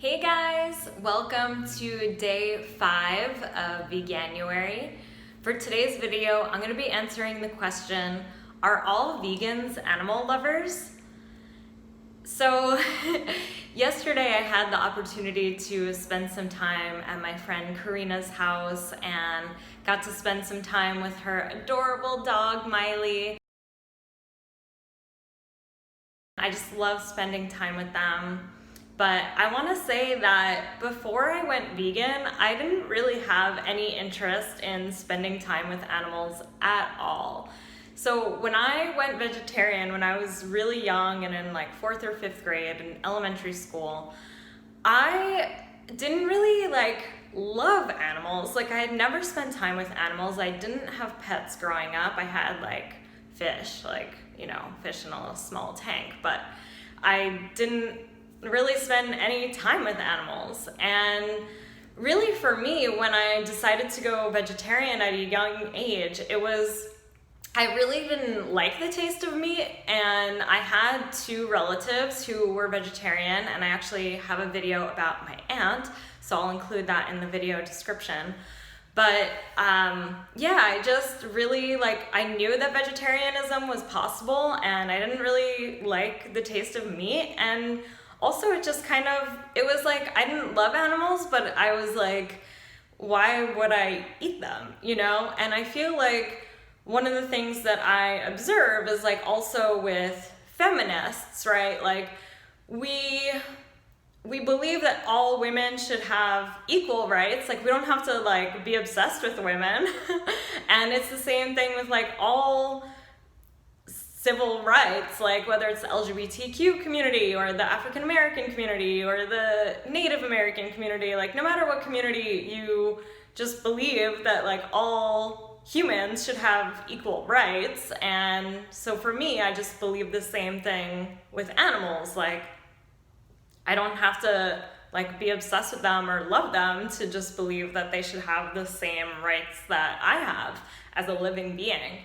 Hey guys, welcome to day 5 of Veganuary. For today's video, I'm going to be answering the question, are all vegans animal lovers? So yesterday I had the opportunity to spend some time at my friend Karina's house and got to spend some time with her adorable dog Miley. I just love spending time with them. But I want to say that before I went vegan, I didn't really have any interest in spending time with animals at all. So when I went vegetarian, when I was really young and in like 4th or 5th grade in elementary school, I didn't really love animals. I had never spent time with animals. I didn't have pets growing up. I had fish, fish in a small tank, but I didn't really spend any time with animals. And really for me, when I decided to go vegetarian at a young age, I really didn't like the taste of meat, and I had 2 relatives who were vegetarian, and I actually have a video about my aunt, so I'll include that in the video description. But I just really I knew that vegetarianism was possible, and I didn't really like the taste of meat. And also it just it was I didn't love animals, but I was why would I eat them, And I feel one of the things that I observe is also with feminists, right? We believe that all women should have equal rights. We don't have to be obsessed with women. And it's the same thing with all civil rights, whether it's the LGBTQ community or the African American community or the Native American community, no matter what community, you just believe that all humans should have equal rights. And so for me, I just believe the same thing with animals. I don't have to be obsessed with them or love them to just believe that they should have the same rights that I have as a living being.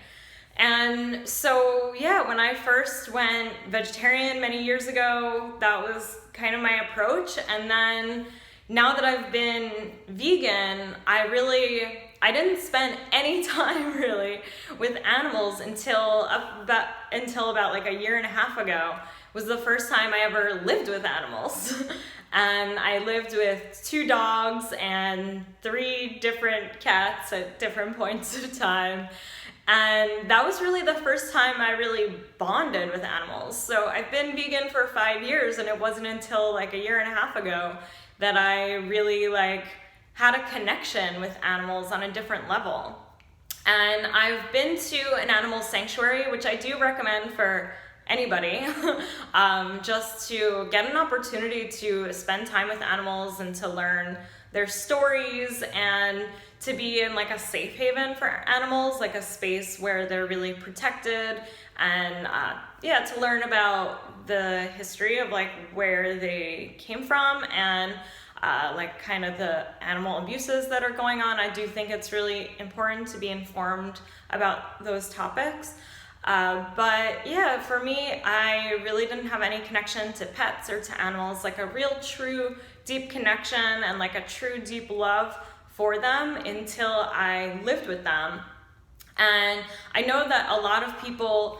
And so, when I first went vegetarian many years ago, that was kind of my approach. And then now that I've been vegan, I didn't spend any time really with animals until about a year and a half ago. Was the first time I ever lived with animals. And I lived with 2 dogs and 3 different cats at different points of time. And that was really the first time I really bonded with animals. So I've been vegan for 5 years, and it wasn't until a year and a half ago that I really had a connection with animals on a different level. And I've been to an animal sanctuary, which I do recommend for anybody, just to get an opportunity to spend time with animals and to learn their stories and to be in a safe haven for animals, a space where they're really protected, and to learn about the history of where they came from and the animal abuses that are going on. I do think it's really important to be informed about those topics. But for me, I really didn't have any connection to pets or to animals, a real true deep connection and a true deep love for them until I lived with them. And I know that a lot of people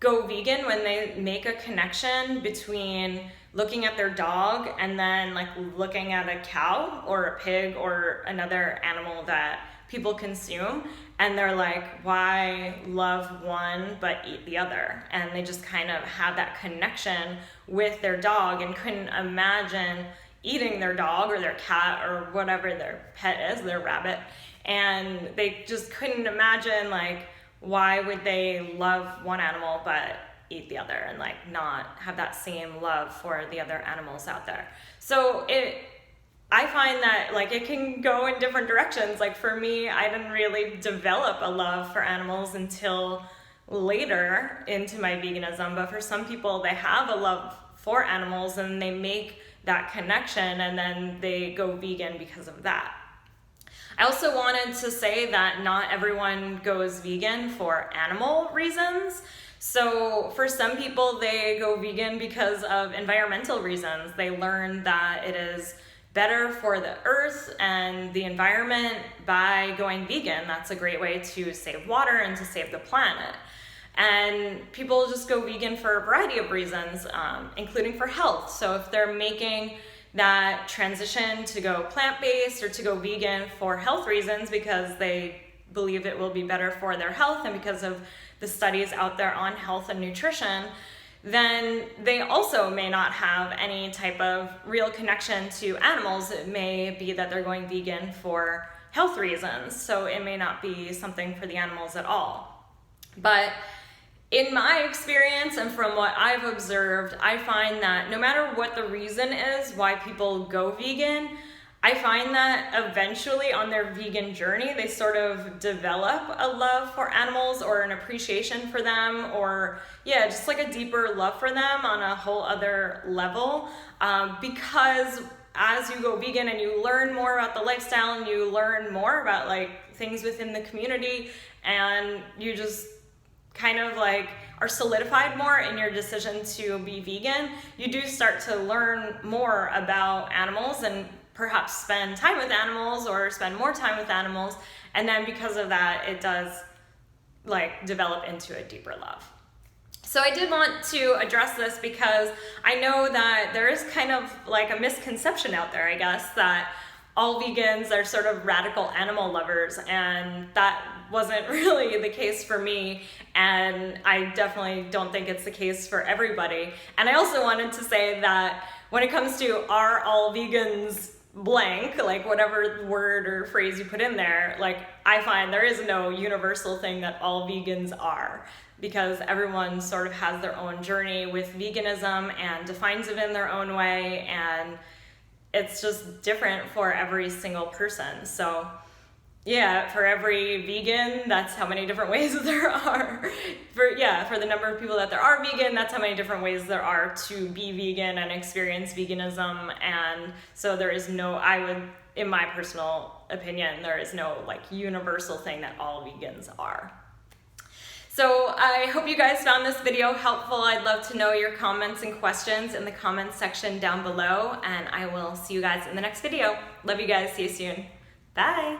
go vegan when they make a connection between looking at their dog and then looking at a cow or a pig or another animal that people consume, and they're why love one but eat the other? And they just have that connection with their dog and couldn't imagine eating their dog or their cat or whatever their pet is, their rabbit. And they just couldn't imagine why would they love one animal but eat the other and not have that same love for the other animals out there. So I find that it can go in different directions. For me, I didn't really develop a love for animals until later into my veganism, but for some people, they have a love for animals and they make that connection and then they go vegan because of that. I also wanted to say that not everyone goes vegan for animal reasons. So for some people, they go vegan because of environmental reasons. They learn that it is better for the earth and the environment by going vegan. That's a great way to save water and to save the planet. And people just go vegan for a variety of reasons, including for health. So if they're making that transition to go plant-based or to go vegan for health reasons because they believe it will be better for their health and because of the studies out there on health and nutrition, then they also may not have any type of real connection to animals. It may be that they're going vegan for health reasons, so it may not be something for the animals at all. But in my experience and from what I've observed, I find that no matter what the reason is why people go vegan, I find that eventually on their vegan journey, they sort of develop a love for animals or an appreciation for them, or yeah, just like a deeper love for them on a whole other level. Because as you go vegan and you learn more about the lifestyle and you learn more about like things within the community, and you just kind of like are solidified more in your decision to be vegan, you do start to learn more about animals and perhaps spend time with animals or spend more time with animals. And then because of that, it does like develop into a deeper love. So I did want to address this because I know that there is kind of like a misconception out there, I guess, that all vegans are sort of radical animal lovers, and that wasn't really the case for me, and I definitely don't think it's the case for everybody. And I also wanted to say that when it comes to are all vegans blank, like whatever word or phrase you put in there, like I find there is no universal thing that all vegans are, because everyone sort of has their own journey with veganism and defines it in their own way, and it's just different for every single person. So yeah, for every vegan, that's how many different ways there are. For the number of people that there are vegan, that's how many different ways there are to be vegan and experience veganism. And so there is no, in my personal opinion, there is no like universal thing that all vegans are. So I hope you guys found this video helpful. I'd love to know your comments and questions in the comments section down below, and I will see you guys in the next video. Love you guys. See you soon. Bye.